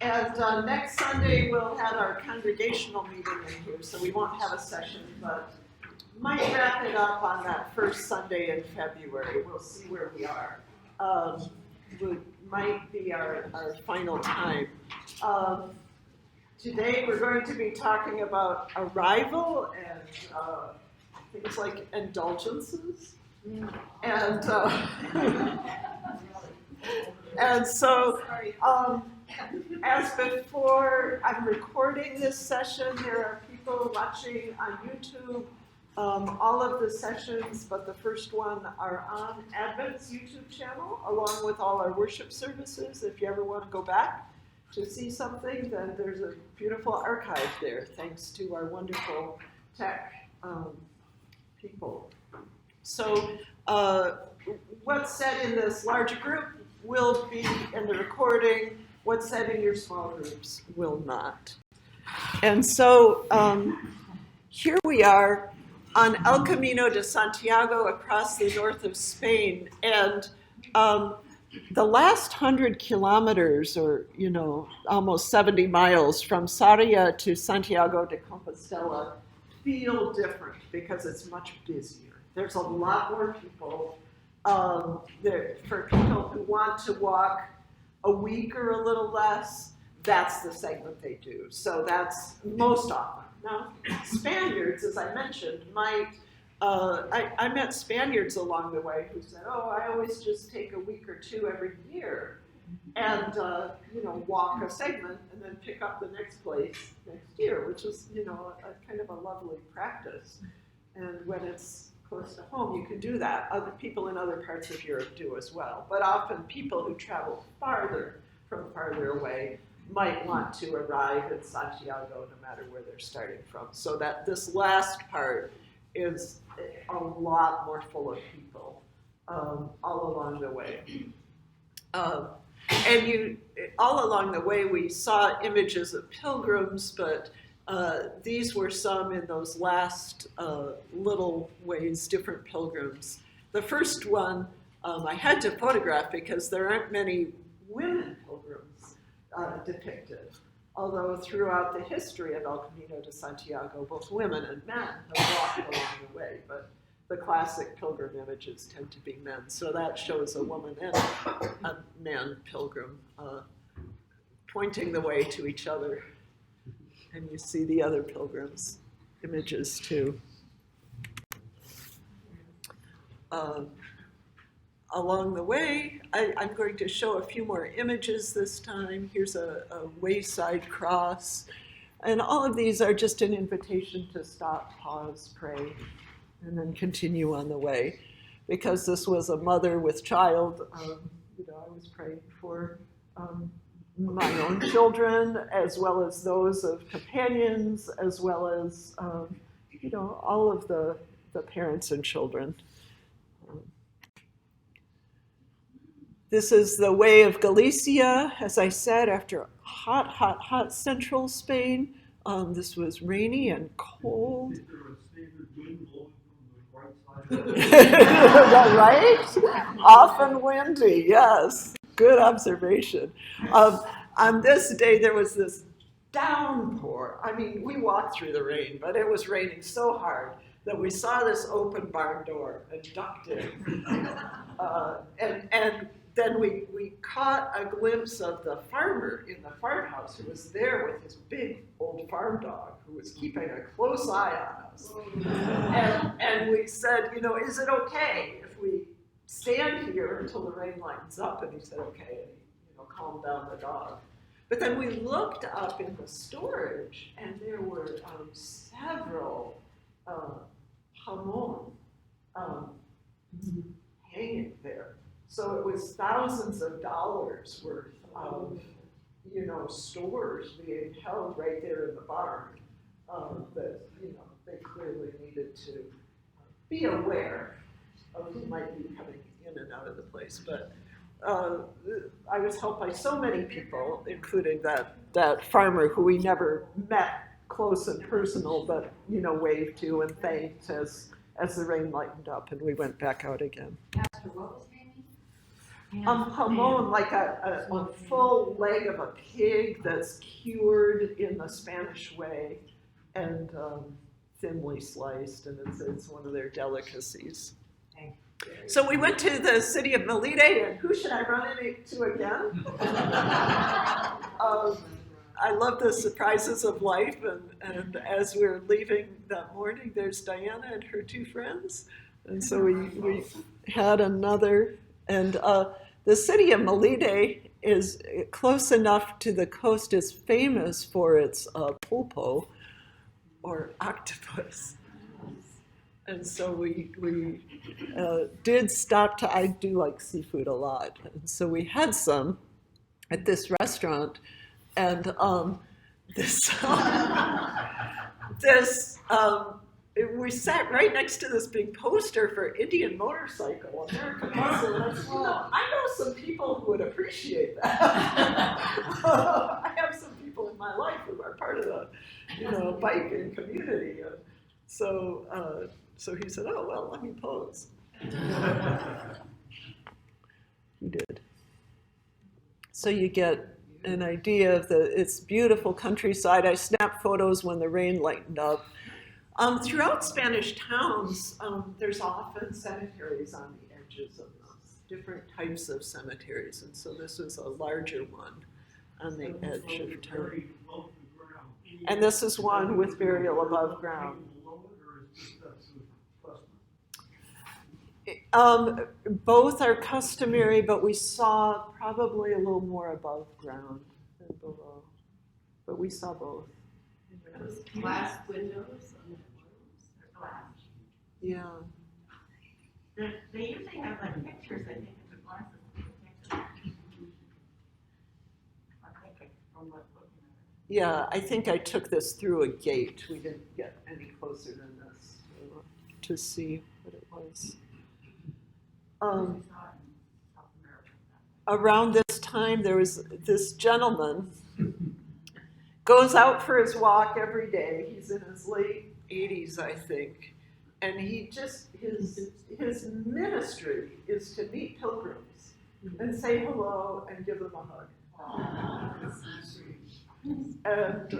And next Sunday, we'll have our congregational meeting in here, so we won't have a session, but might wrap it up on that first Sunday in February. We'll see where we are. Might be our final time. Today, we're going to be talking about arrival and things like indulgences. And so, as before, I'm recording this session. There are people watching on YouTube. All of the sessions, but the first one, are on Advent's YouTube channel, along with all our worship services. If you ever want to go back to see something, then there's a beautiful archive there, thanks to our wonderful tech people. So what's said in this large group will be in the recording. What's said in your small groups will not. And so here we are on El Camino de Santiago across the north of Spain. And the last 100 kilometers, or almost 70 miles from Sarria to Santiago de Compostela feel different because it's much busier. There's a lot more people. For people who want to walk a week or a little less, that's the segment they do. So that's most often. Now, Spaniards, as I mentioned, I met Spaniards along the way who said, I always just take a week or two every year and, walk a segment and then pick up the next place next year, which is, a kind of a lovely practice. And when it's close to home, you can do that. Other people in other parts of Europe do as well. But often people who travel farther away might want to arrive in Santiago no matter where they're starting from. So that this last part is a lot more full of people all along the way. And all along the way we saw images of pilgrims, but these were some in those last little ways, different pilgrims. The first one I had to photograph because there aren't many women pilgrims depicted, although throughout the history of El Camino de Santiago, both women and men have walked along the way, but the classic pilgrim images tend to be men. So that shows a woman and a man pilgrim pointing the way to each other. And you see the other pilgrims' images too. Along the way, I'm going to show a few more images this time. Here's a wayside cross. And all of these are just an invitation to stop, pause, pray, and then continue on the way. Because this was a mother with child, I was praying for my own children, as well as those of companions, as well as, all of the parents and children. This is the way of Galicia, as I said, after hot central Spain. This was rainy and cold. Right? Often windy, yes. Good observation. On this day, there was this downpour. I mean, we walked through the rain, but it was raining so hard that we saw this open barn door and ducked in. And then we caught a glimpse of the farmer in the farmhouse who was there with his big old farm dog who was keeping a close eye on us. And we said, is it okay if we stand here until the rain lightens up? And he said, okay, and he calmed down the dog. But then we looked up in the storage, and there were several jamon hanging there. So it was thousands of dollars worth of, stores being held right there in the barn that, they clearly needed to be aware of who might be coming in and out of the place. But I was helped by so many people, including that farmer who we never met close and personal, but, waved to and thanked as the rain lightened up and we went back out again. Pastor, what was hanging? Jamon, like a full leg of a pig that's cured in the Spanish way and thinly sliced, and it's one of their delicacies. So we went to the city of Melide, and who should I run into again? I love the surprises of life, and as we're leaving that morning, there's Diana and her two friends, and so we had another, and the city of Melide is close enough to the coast, is famous for its pulpo, or octopus. And so we did stop to, I do like seafood a lot, and so we had some at this restaurant, and we sat right next to this big poster for Indian motorcycle, American muscle, and I said, well, I know some people who would appreciate that. I have some people in my life who are part of the biking community, and so he said, oh, well, let me pose. He did. So you get an idea of its beautiful countryside. I snapped photos when the rain lightened up. Throughout Spanish towns, there's often cemeteries on the edges of those, different types of cemeteries. And so this was a larger one on the edge of town. And this is one with burial above ground. Both are customary, but we saw probably a little more above ground than below. But we saw both. Glass windows on the rooms, or glass. Yeah. They usually have like pictures, I think, of the glasses. I think from what looking at it. Yeah, I think I took this through a gate. We didn't get any closer than this to see what it was. Around this time, there was this gentleman goes out for his walk every day. He's in his late 80s, I think, and his ministry is to meet pilgrims and say hello and give them a hug. And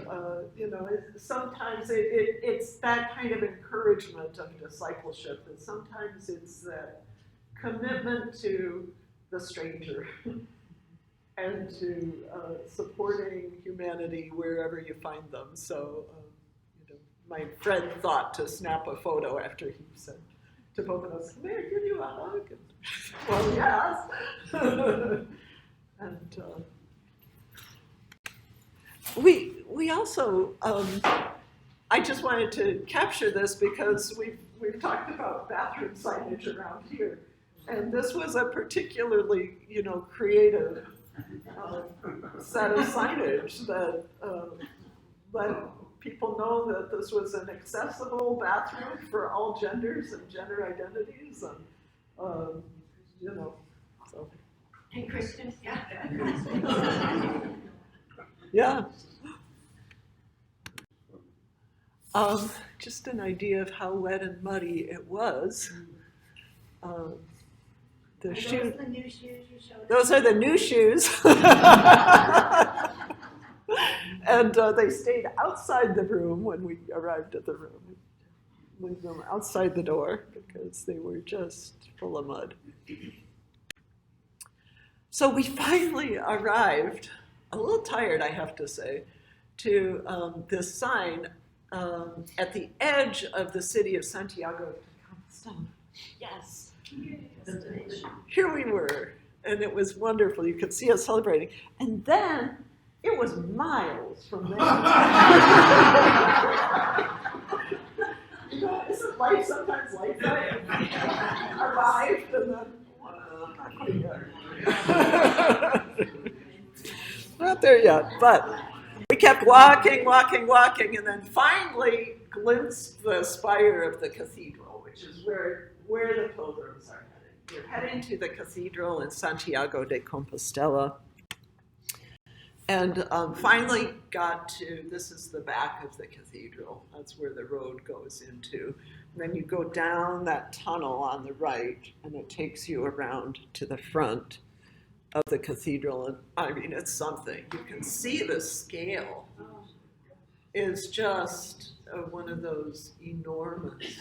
sometimes it's that kind of encouragement of discipleship, and sometimes it's that commitment to the stranger and to supporting humanity wherever you find them. So, my friend thought to snap a photo after he said to both of us, "May I give you a hug?" And, well, yes. And we also, I just wanted to capture this because we've talked about bathroom signage around here. And this was a particularly, creative set of signage that let people know that this was an accessible bathroom for all genders and gender identities, and so. And Christians, yeah. Yeah. Just an idea of how wet and muddy it was. Those the new shoes you showed us? Those are the new shoes. And they stayed outside the room when we arrived at the room. Leave them outside the door because they were just full of mud. So we finally arrived, a little tired, I have to say, to this sign at the edge of the city of Santiago de Compostela. Yes. Here we were, and it was wonderful. You could see us celebrating. And then it was miles from there. Isn't life sometimes like that? Arrived and then, not quite yet. Not there yet, but we kept walking, and then finally glimpsed the spire of the cathedral, which is where the pilgrims are heading. We're heading to the cathedral in Santiago de Compostela. And finally got to, this is the back of the cathedral. That's where the road goes into. And then you go down that tunnel on the right, and it takes you around to the front. of the cathedral. And I mean, it's something. You can see the scale is just one of those enormous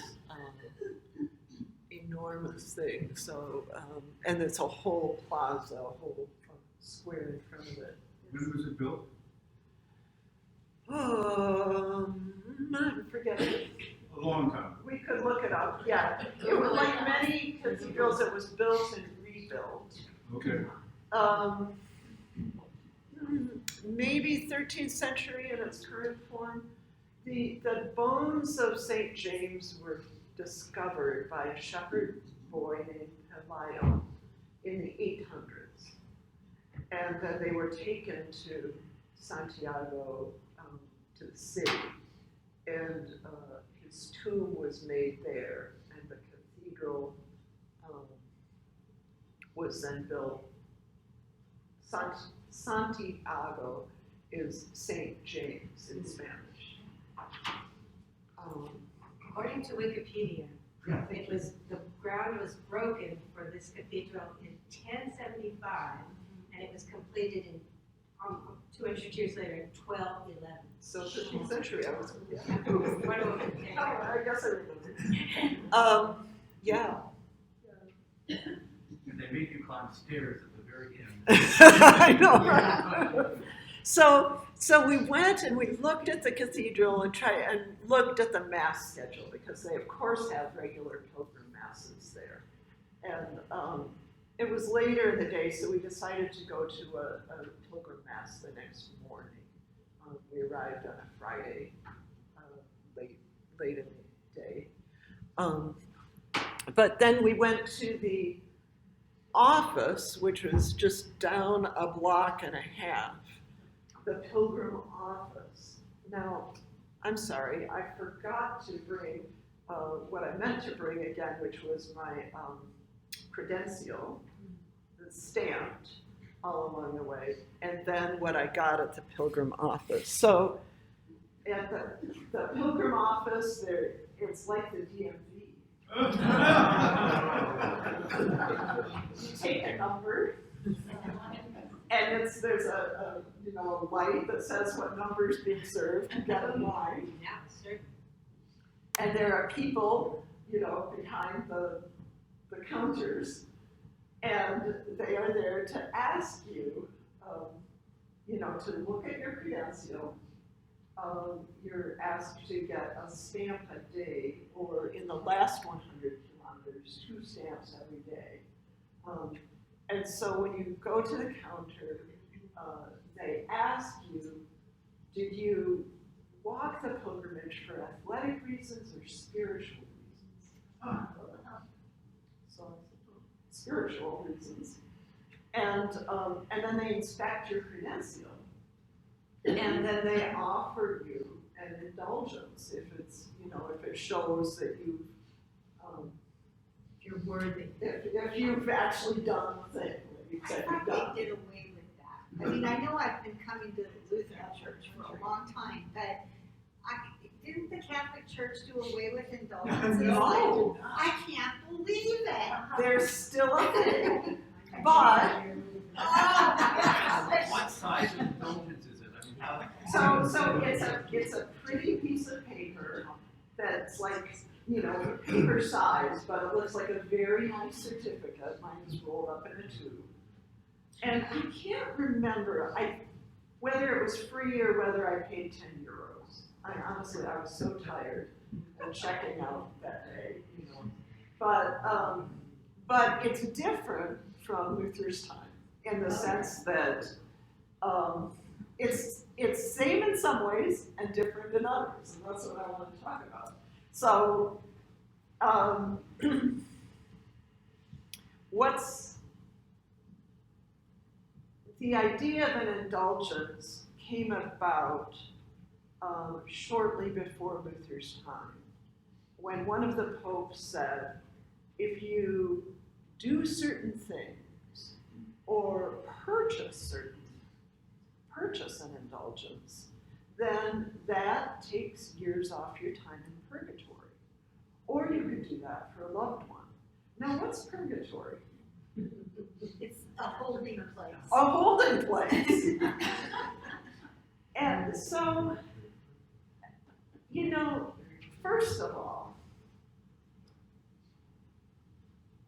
things. So, and it's a whole plaza, a whole square in front of it. When was it built? I'm forgetting. A long time. We could look it up, yeah. It was like many cathedrals, it was built and rebuilt. Okay. Maybe 13th century in its current form. The bones of St. James were discovered by a shepherd boy named Pelayo in the 800s. And then they were taken to Santiago, to the city. And his tomb was made there, and the cathedral was then built. Santiago is St. James in Spanish. According to Wikipedia, the ground was broken for this cathedral in 1075, and it was completed in 200 years later in 1211. So 15th century, I was. Yeah. Oh, I guess I remember. Yeah. And they make you climb stairs at the very end. I know, right? So we went and we looked at the cathedral and looked at the mass schedule, because they of course have regular pilgrim masses there. And it was later in the day, so we decided to go to a pilgrim mass the next morning. We arrived on a Friday, late in the day. But then we went to the office, which was just down a block and a half, the pilgrim office. Now, I'm sorry, I forgot to bring what I meant to bring again, which was my credential, that's stamped all along the way, and then what I got at the pilgrim office. So at the pilgrim office, it's like the DMV. You take a number, and there's a light that says what number is being served. You get in line, yeah, certainly. and there are people, behind the counters, and they are there to ask you, to look at your credential. You're asked to get a stamp a day, or in the last 100 kilometers, 2 stamps every day. And so when you go to the counter, they ask you, did you walk the pilgrimage for athletic reasons or spiritual reasons? So spiritual reasons. And then they inspect your credential. And then they offer you an indulgence if it's, if it shows that you've, You're worthy. if you've actually done the thing that you said I you've thought done. they did away with that. I mean, I know I've been coming to the Lutheran Church for a long time, but didn't the Catholic Church do away with indulgences? No. I can't believe it. There's still a thing, but What size of indulgence is it? I mean, how? so it's a pretty piece of paper that's like, paper size, but it looks like a very nice certificate. Mine is rolled up in a tube. And I can't remember whether it was free or whether I paid 10 euros. Honestly, I was so tired of checking out that day, But it's different from Luther's time in the sense that it's same in some ways and different in others, and that's what I want to talk about. So, what's the idea of an indulgence came about shortly before Luther's time, when one of the popes said, if you do certain things or purchase an indulgence, then that takes years off your time in purgatory. Or you could do that for a loved one. Now, what's purgatory? It's A holding place. a holding place. And so, first of all,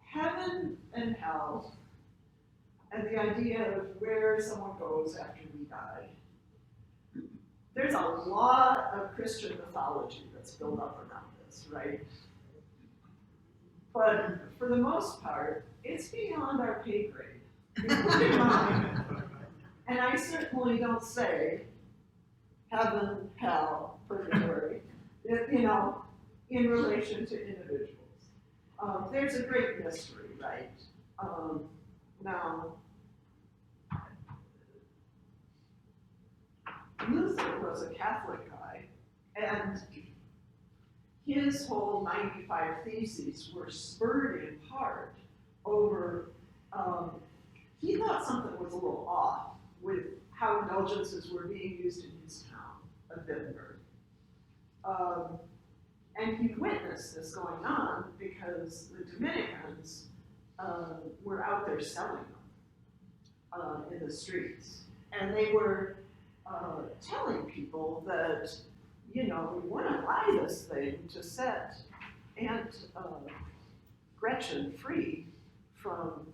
heaven and hell, and the idea of where someone goes after we die, there's a lot of Christian mythology that's built up around this, right? But for the most part, it's beyond our pay grade, including mine. And I certainly don't say heaven, hell, purgatory, in relation to individuals. There's a great mystery, right? Now, Luther was a Catholic guy, and his whole 95 Theses were spurred in part over, he thought something was a little off with how indulgences were being used in his town of Wittenberg. And he witnessed this going on because the Dominicans were out there selling them in the streets. And they were telling people that, we want to buy this thing to set Aunt Gretchen free from,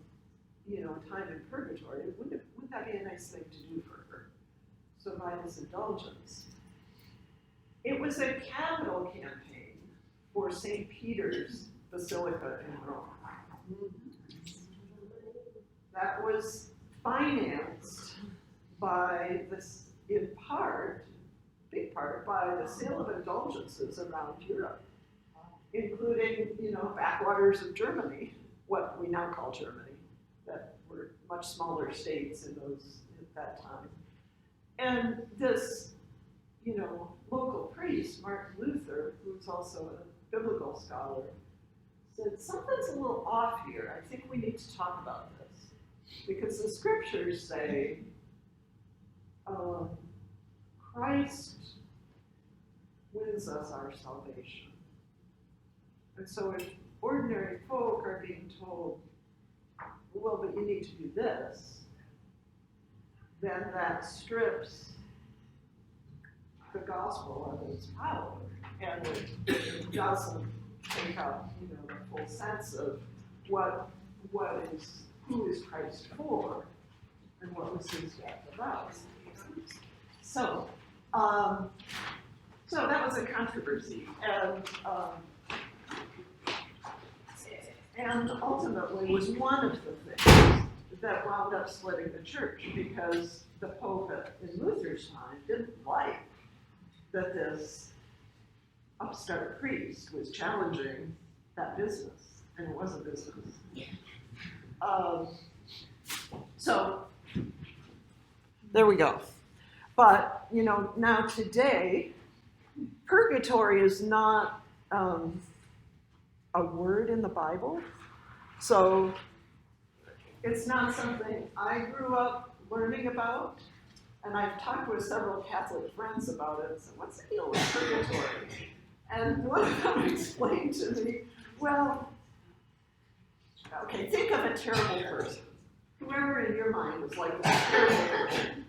time in purgatory. Wouldn't that be a nice thing to do for her? So buy this indulgence. It was a capital campaign for St. Peter's Basilica in Rome. That was financed by this, in part, big part, by the sale of indulgences around Europe, including, backwaters of Germany, what we now call Germany, that were much smaller states at that time. And this, local priest, Martin Luther, who's also a biblical scholar, said, something's a little off here. I think we need to talk about this. Because the scriptures say, Christ wins us our salvation. And so if ordinary folk are being told, well, but you need to do this, then that strips the gospel of its power, and it doesn't take up, the full sense of who is Christ for, and what was his death about. So that was a controversy, and ultimately was one of the things that wound up splitting the church, because the Pope in Luther's time didn't like that this upstart priest was challenging that business, and it was a business. So there we go. But, now today, purgatory is not a word in the Bible. So it's not something I grew up learning about. And I've talked with several Catholic friends about it. So what's the deal with purgatory? And one of them explained to me, well, okay, think of a terrible person. Whoever in your mind is like a terrible person.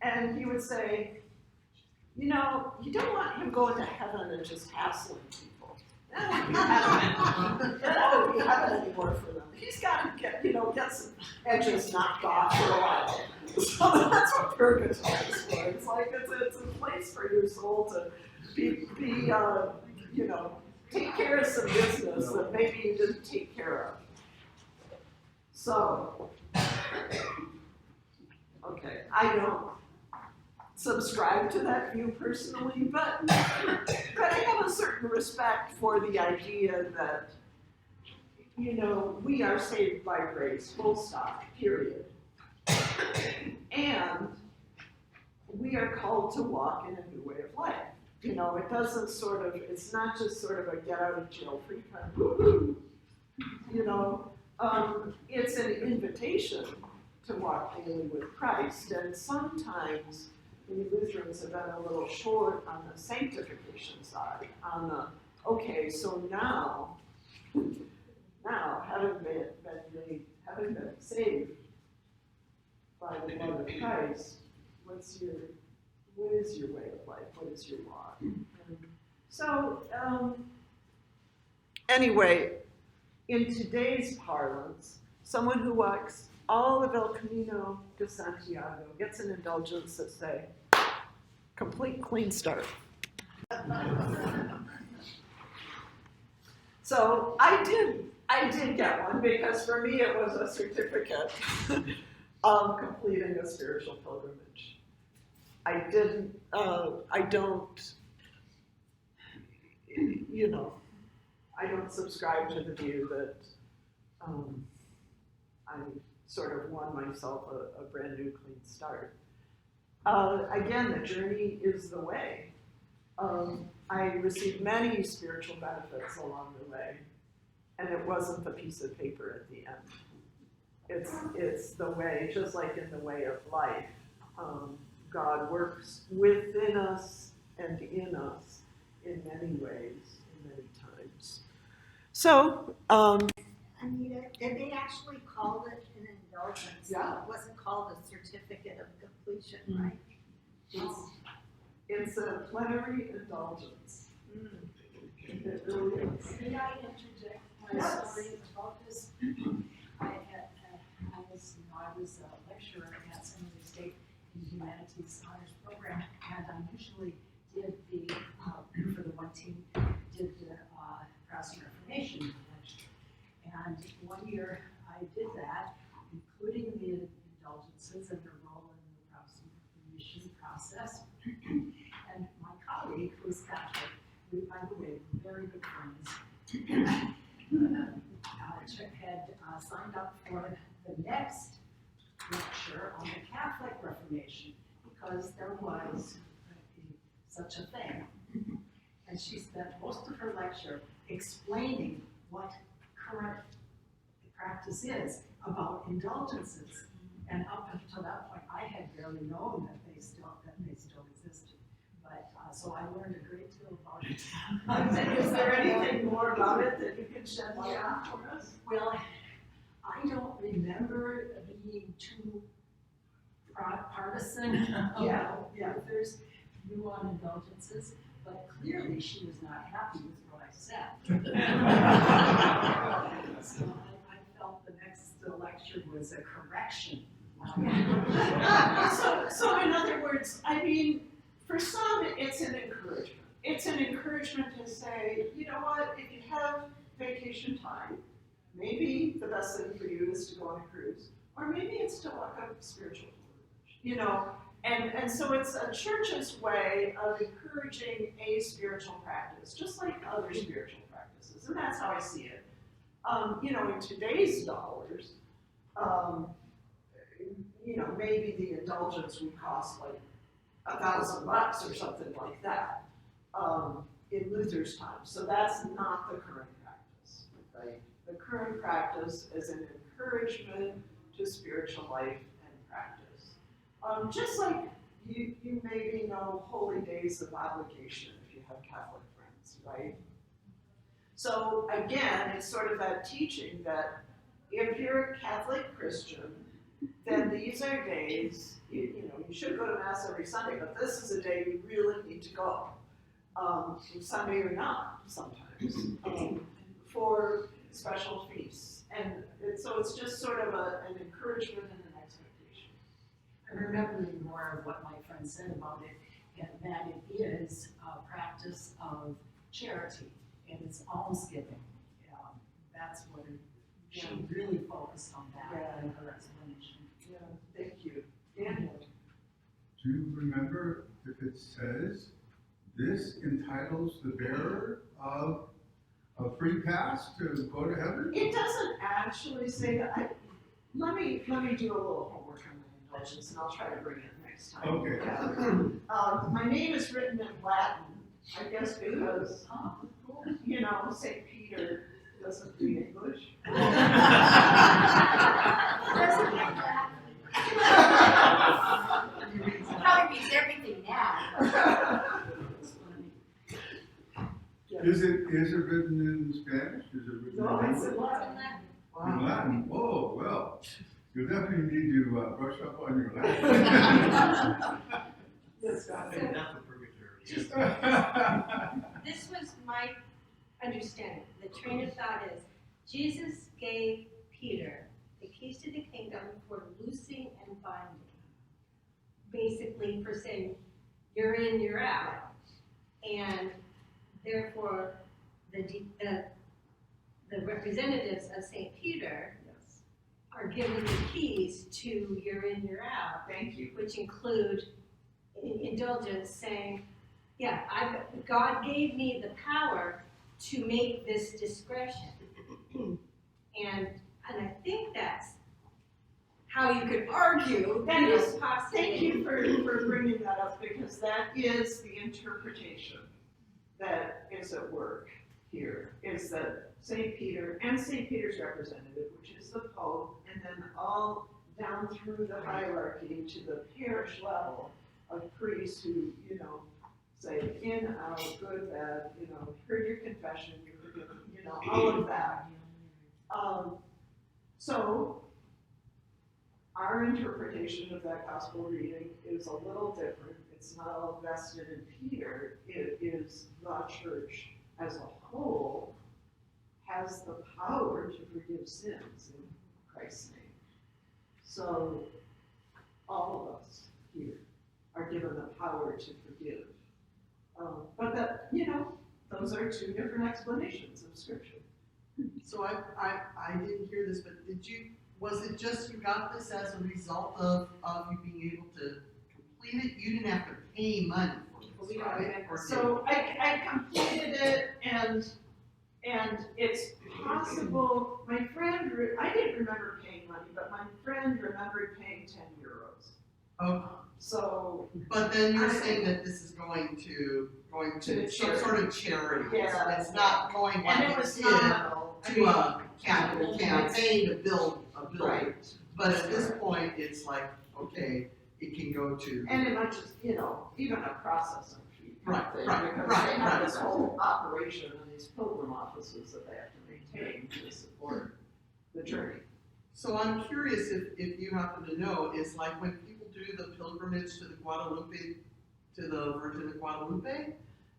And he would say, you don't want him going to heaven and just hassling people. That won't be heaven anymore for them. He's got to get some edges knocked off for a while. So that's what purgatory is for. It's like it's a place for your soul to be take care of some business that maybe you didn't take care of. So, okay, I don't subscribe to that view personally, but I have a certain respect for the idea that, we are saved by grace, full stop, period. And we are called to walk in a new way of life. It doesn't it's not just sort of a get out of jail free kind of woo-hoo. It's an invitation to walk daily with Christ, and sometimes we Lutherans have been a little short on the sanctification side, on the, okay, so now having having been saved by the blood of Christ, what is your way of life? What is your law? So, anyway, in today's parlance, someone who walks all of El Camino de Santiago gets an indulgence to say, complete clean start. So I did get one because for me it was a certificate of completing a spiritual pilgrimage. I don't subscribe to the view that I sort of won myself a brand new clean start. Again, the journey is the way. I received many spiritual benefits along the way, and it wasn't the piece of paper at the end. It's the way, just like in the way of life. God works within us and in us in many ways, in many times. So, Anita, did they actually call it an indulgence? Yeah. It wasn't called a certificate of completion, right? it's a plenary indulgence. It really is. May I interject my Yes. story about this? I was a lecturer at San Jose State in the Humanities Honors Program, and I usually did for the one team, did the Cross and Reformation lecture. And one year I did that, including the indulgences and the role in the Reformation process. And my colleague, who is Catholic, we, by the way, were very good friends, had signed up for the next lecture on the Catholic Reformation because there was such a thing. And she spent most of her lecture explaining what current practice is about indulgences. And up until that point, I had barely known that they still existed. But so I learned a great deal about it. Is there anything more about it that you can shed light on for us? Well, I don't remember being too partisan about Luther's view on indulgences, but clearly she was not happy with what I said. So I felt the next lecture was a correction. So in other words, I mean, for some, it's an encouragement. It's an encouragement to say, you know what, if you have vacation time, maybe the best thing for you is to go on a cruise, or maybe it's to walk up a spiritual pilgrimage, you know? And so it's a church's way of encouraging a spiritual practice, just like other spiritual practices, and that's how I see it. You know, in today's dollars, you know, maybe the indulgence would cost like $1,000 or something like that in Luther's time. So that's not the current practice, right? The current practice is an encouragement to spiritual life and practice. Just like you maybe know holy days of obligation if you have Catholic friends, right? So again, it's sort of that teaching that if you're a Catholic Christian, then these are days, you know, you should go to Mass every Sunday, but this is a day you really need to go. Sunday or not, sometimes, for special feasts. And so it's just sort of an encouragement and an expectation. I'm remembering more of what my friend said about it, and that it is a practice of charity, and it's almsgiving. That's what she really focused on that in her explanation. Yeah, thank you. Daniel. Do you remember if it says, this entitles the bearer of a free pass to go to heaven? It doesn't actually say that. Let me do a little homework on my indulgence, and I'll try to bring it next time. Okay. Yeah. My name is written in Latin, I guess because, you know, St. Peter doesn't read English. Probably means everything now. Is it written in Spanish? Is it written No, in it's English? in Latin. In Latin, whoa, well, you definitely need to brush up on your Latin. Yes, God. And that's a purgatory. Just- This was my understanding. The train of thought is, Jesus gave Peter the keys to the kingdom for loosing and binding. Basically for saying, you're in, you're out. And therefore, the representatives of St. Peter Yes, are given the keys to you're in, you're out, thank you. which include indulgence, saying, yeah, God gave me the power to make this discretion. And I think that's how you could argue That is- possibly. Thank you for bringing that up, because that is the interpretation that is at work here, is that St. Peter and St. Peter's representative, which is the Pope, and then all down through the hierarchy to the parish level of priests who, say in, out, good, bad, heard your confession, you're forgiven, all of that. So, our interpretation of that gospel reading is a little different. It's not all vested in Peter. It is the church as a whole has the power to forgive sins in Christ's name. So, all of us here are given the power to forgive. But that, those are two different explanations of Scripture. So I didn't hear this, but was it just you got this as a result of you being able to complete it? You didn't have to pay money for this, right? Or did So I completed it, and it's possible, my friend, I didn't remember paying money, but my friend remembered paying 10 euros. Oh, So, but then you're saying that this is going to To some sort of charity. Yeah. It's not going and like it it was did nominal. to a capital campaign to build a building. Right. But at this point, it's like, okay, it can go to. And it might just, even a processing fee. Right, thing, right, because right, they have right. this whole operation and these pilgrim offices that they have to maintain to support the journey. So I'm curious if you happen to know, is like when people do the pilgrimage to the Virgin of Guadalupe,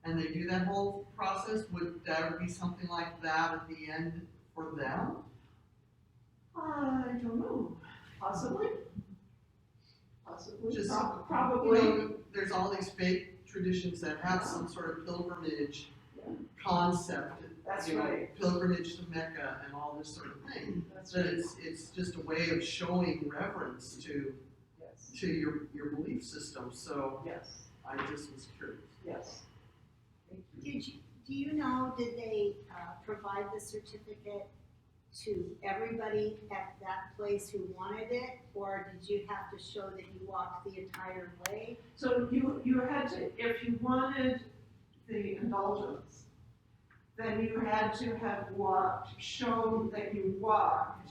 and they do that whole process, would there be something like that at the end for them? I don't know, possibly. Just, Probably. There's all these fake traditions that have some sort of pilgrimage concept. That's you know, right. Pilgrimage to Mecca and all this sort of thing. That's That right. it's just a way of showing reverence to Yes, your belief system. So yes, I just was curious. yes. Thank you. Do you know, did they provide the certificate to everybody at that place who wanted it? Or did you have to show that you walked the entire way? So you had to, if you wanted the indulgence, then you had to have shown that you walked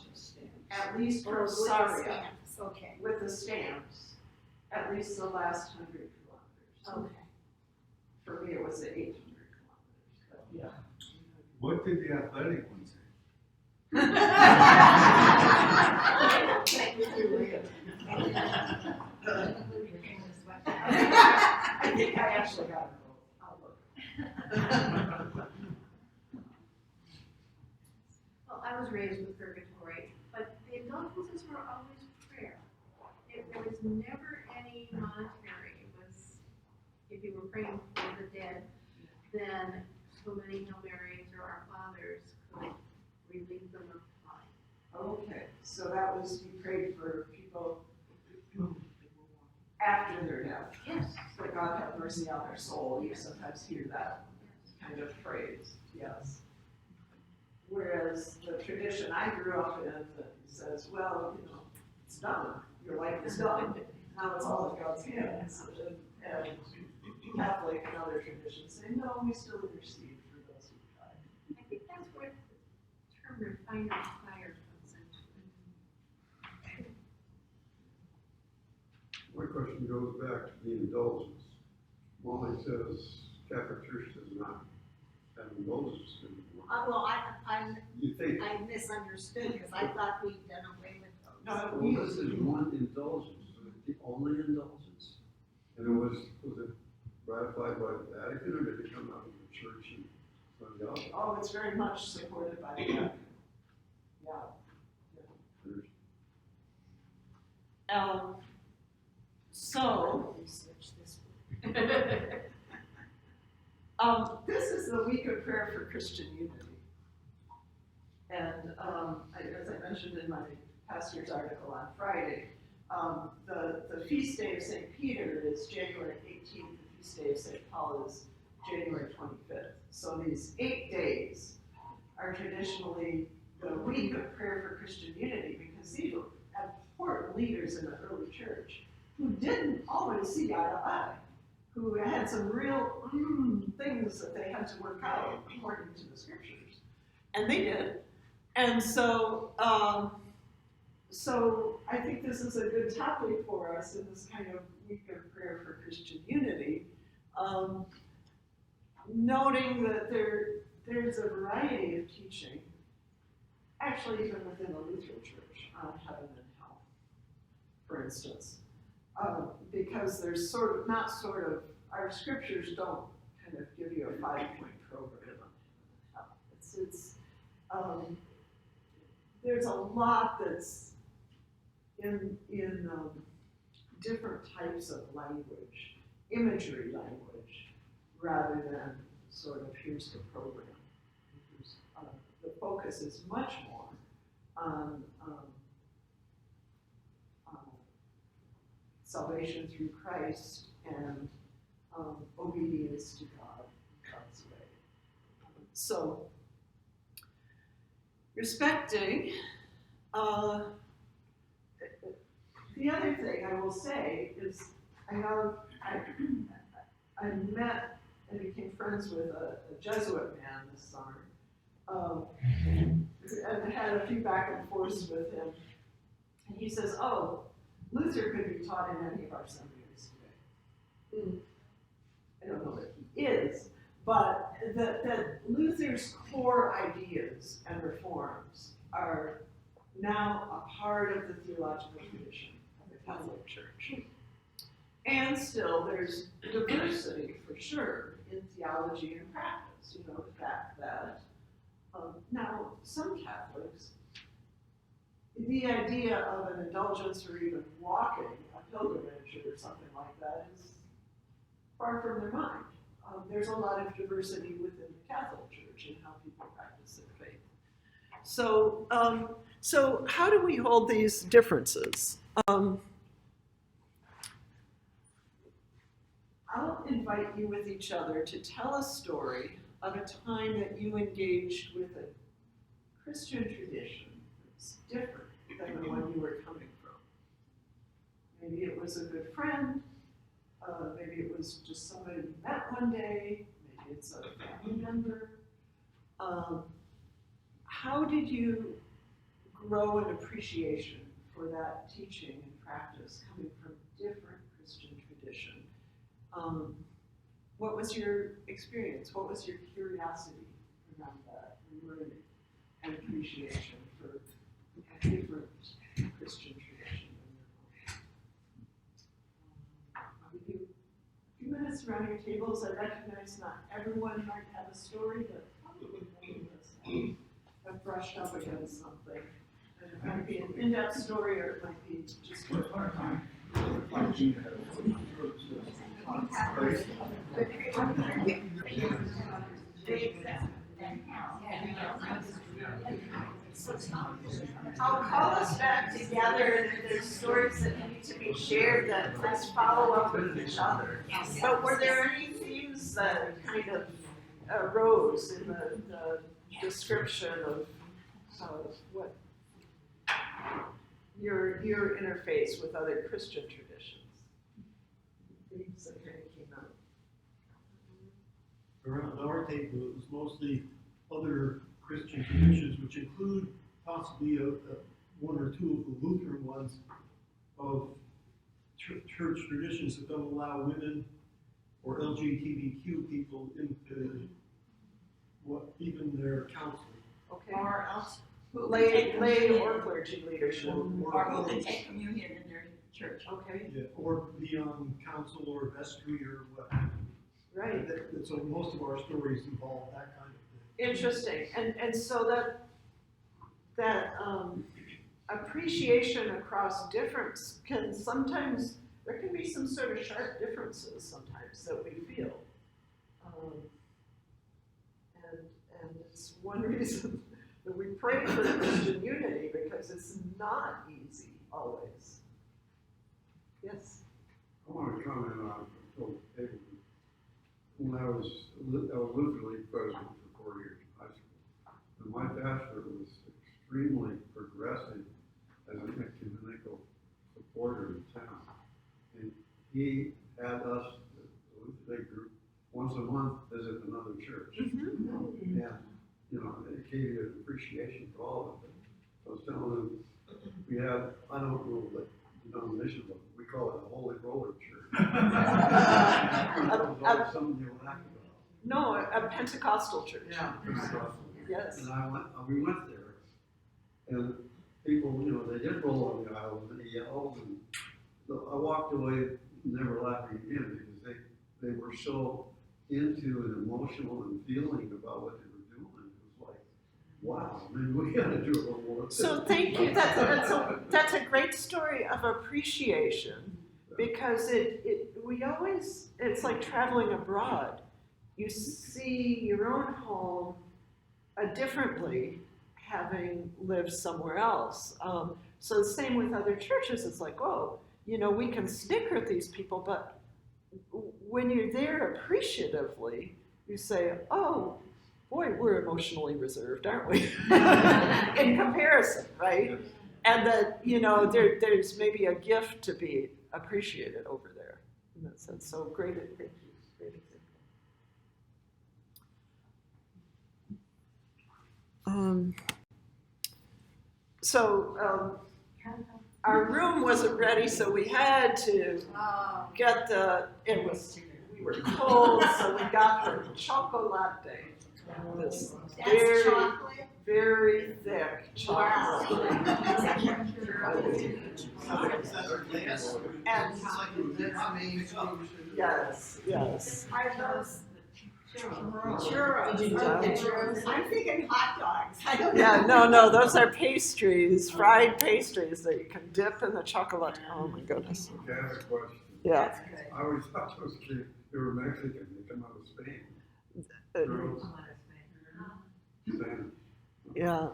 at least Or from with the Saria stamps? Okay, with the stamps, at least the last 100 kilometers. okay. For me, it was the 800 kilometers, but yeah. What did the athletic one say? I think I actually got it both. I'll look. Well, I was raised with purgatory, but the indulgences were always prayer. There was never any monetary. It was, if you were praying for the dead, then so many Hail Marys or Our Fathers could relieve them of fine. Okay, so that was, you prayed for people after their death. Yes. That God have mercy on their soul. You sometimes hear that kind of phrase, yes. Whereas the tradition I grew up in that says, well, it's done. Your life is done. Now it's all in God's hands. And Catholic and other traditions say, no, we still intercede for those who died. I think that's where the term refiner's fire comes into it. My question goes back to the indulgence. Molly says Catholic Church does not having indulgences didn't work. Well, You think, I misunderstood, because I thought we'd done away with those. No, well, this is one indulgence, the only indulgence. And was it ratified by the Vatican, or did it come out of the church and from the other? Oh, it's very much supported by the Vatican. Yeah. So, Research this. this is the week of prayer for Christian unity. And as I mentioned in my pastor's article on Friday, the feast day of St. Peter is January 18th, the feast day of St. Paul is January 25th. So these 8 days are traditionally the week of prayer for Christian unity, because these were important leaders in the early church who didn't always see eye to eye, who had some real things that they had to work out according to the scriptures. And they did. And so, so I think this is a good topic for us in this kind of week of prayer for Christian unity, noting that there's a variety of teaching, actually even within the Lutheran Church, on heaven and hell, for instance. Because there's our scriptures don't kind of give you a 5-point program on heaven and hell. There's a lot that's in different types of language, imagery language, rather than sort of here's the program. The focus is much more on salvation through Christ and obedience to God, God's way. So, respecting, the other thing I will say is I met and became friends with a Jesuit man this summer, and had a few back and forths with him. And he says, "Oh, Luther could be taught in any of our seminaries today." I don't know that he is, but that Luther's core ideas and reforms are now a part of the theological tradition of the Catholic Church. And still, there's diversity, for sure, in theology and practice. You know, the fact that now some Catholics, the idea of an indulgence or even walking a pilgrimage or something like that is far from their mind. There's a lot of diversity within the Catholic Church in how people practice their faith. So, so how do we hold these differences? I'll invite you with each other to tell a story of a time that you engaged with a Christian tradition that's different than the one you were coming from. Maybe it was a good friend, maybe it was just somebody you met one day, maybe it's a family member. How did you grow an appreciation for that teaching and practice coming from different Christian tradition? What was your experience? What was your curiosity around that, learning and appreciation for a different Christian tradition than your own? I'll give you a few minutes around your tables. I recognize not everyone might have a story, but probably many of us have brushed up against something. And it might be an in-depth story, or it might be just I'll call us back together, and if there's stories that need to be shared, then please follow up with each other. But were there any themes that kind of arose in the description of what your interface with other Christian traditions? Themes that kind of came out. Around our table, it was mostly other Christian traditions, which include possibly one or two of the Lutheran ones of church traditions that don't allow women or LGBTQ people into what, even their counseling. Okay. Or else, who can Lay, take lay communion, or clergy leadership. or who can take communion in their church. Okay, Yeah, or be on council or vestry or what have you. right. So most of our stories involve that kind of thing. Interesting. And so that appreciation across difference can sometimes, there can be some sort of sharp differences sometimes that we feel. And it's one reason that we pray for Christian unity, because it's not easy always. Yes? I want to comment on, when I was Lutheran League president for 4 years in high school, and my pastor was extremely progressive as an ecumenical supporter in town. And he had us, the Lutheran League group, once a month visit another church. Mm-hmm. And, you know, it gave you an appreciation for all of it. I was telling them, we have, I don't know what denomination, but we call it a holy roller church. Something you laugh about. No, a Pentecostal church. Yeah. Yes. And we went there, and people, you know, they did roll on the aisles and they yelled, and so I walked away never laughing again, because they were so into and emotional and feeling about what they were doing. It was like, wow, maybe we gotta do a little more. So thank you. That's a great story of appreciation, because it's like traveling abroad. You see your own home differently, having lived somewhere else. So the same with other churches. It's like, oh, you know, we can snicker at these people, but when you're there appreciatively, you say, oh, boy, we're emotionally reserved, aren't we? In comparison, right? And that, you know, there's maybe a gift to be appreciated over there in that sense. So great, thank you. Great example. Our room wasn't ready, so we had to get we were cold, so we got the chocolate. This That's very, chocolate? very thick chocolate. And yes. Are those churros? Okay. I'm thinking hot dogs. I don't know. Yeah, no, those are pastries, fried pastries that you can dip in the chocolate. Oh my goodness. Okay, I have a question. Yeah. I always thought those kids, they were Mexican, they come out of Spain. Girls. Spain. Yeah.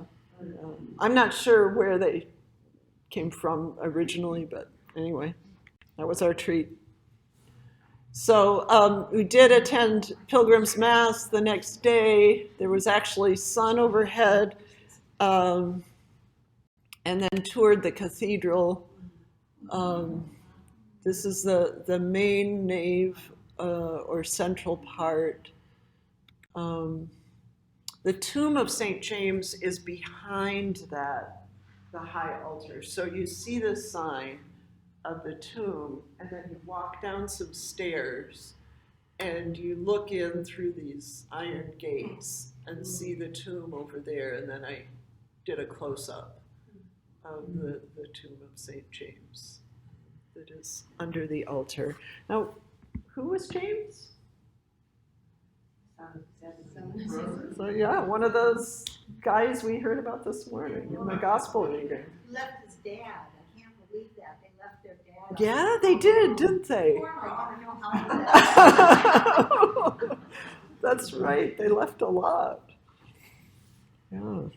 I'm not sure where they came from originally, but anyway, that was our treat. So we did attend Pilgrim's Mass the next day. There was actually sun overhead, and then toured the cathedral. This is the main nave or central part. The tomb of St. James is behind the high altar. So you see the sign of the tomb, and then you walk down some stairs, and you look in through these iron gates and see the tomb over there. And then I did a close-up of the tomb of St. James that is under the altar. Now, who was James? So yeah, one of those guys we heard about this morning in the gospel reading. He left his dad. I can't believe that. They left their dad. Yeah, they did, didn't they? I don't know how. That's right, they left a lot. Yeah.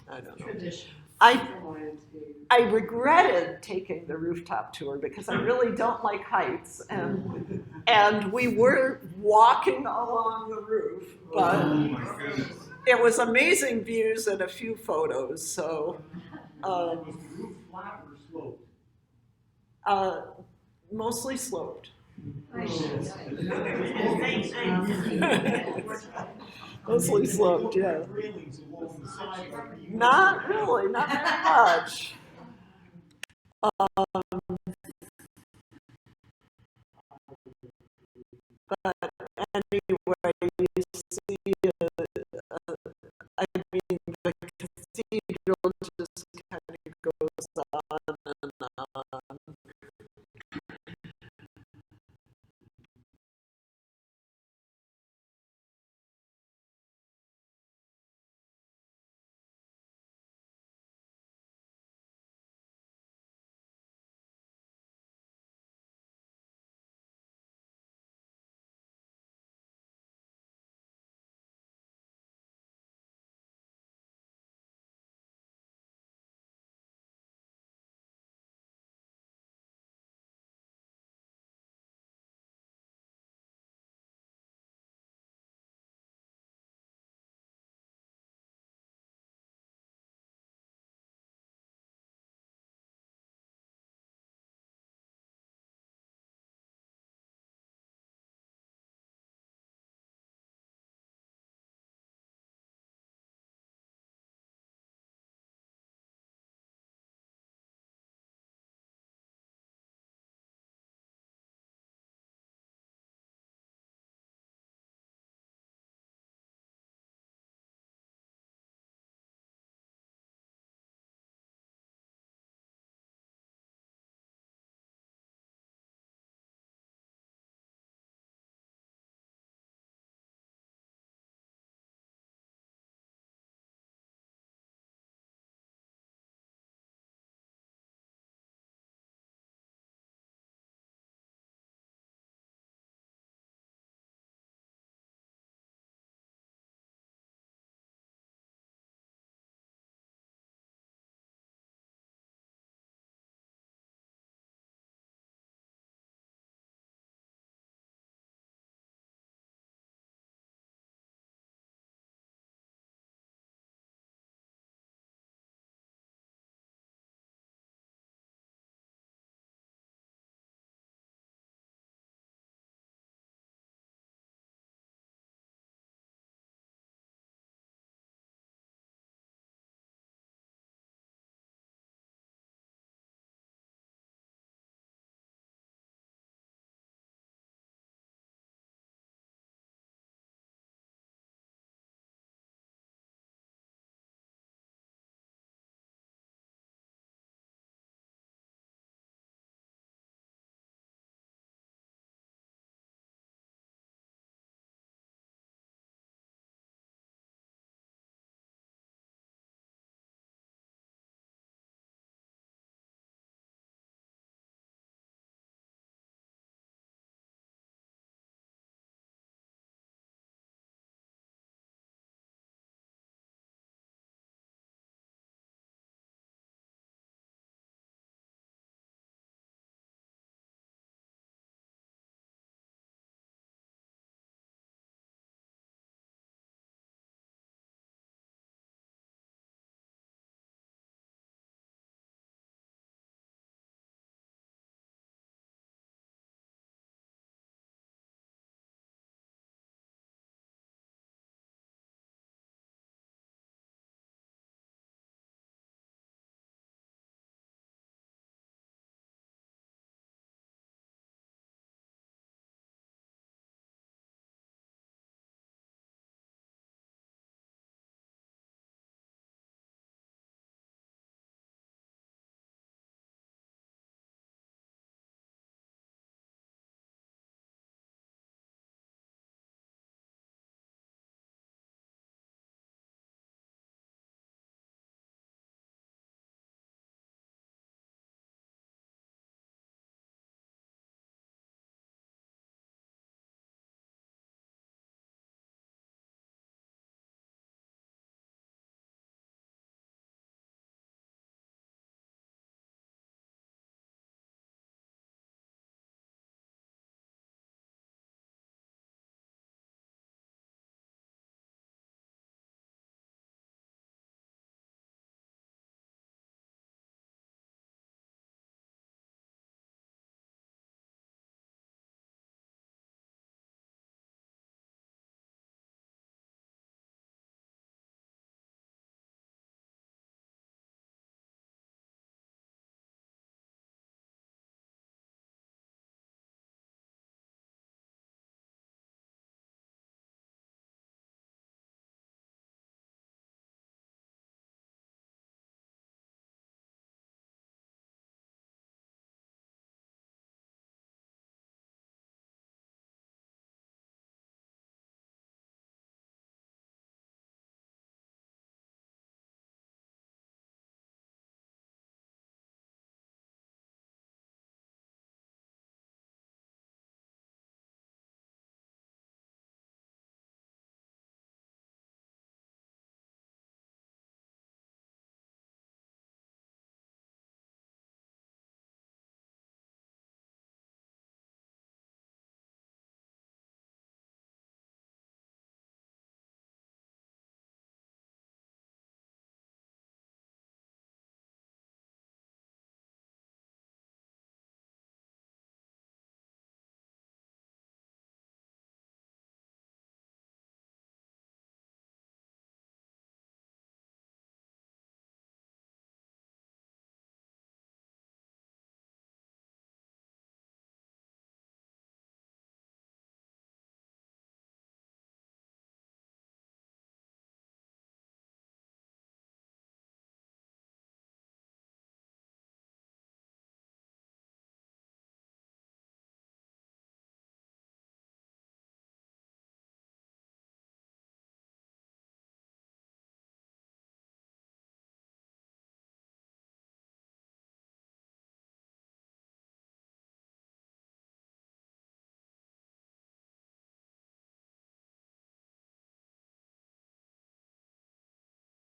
I don't know. Tradition. I regretted taking the rooftop tour because I really don't like heights, and we were walking along the roof, Oh, but my goodness. it was amazing views and a few photos, so Was the roof flat or sloped? mostly sloped. Same thing. Mostly sloped, yeah. Railings along the side like you. Not really, not very much. But anyway,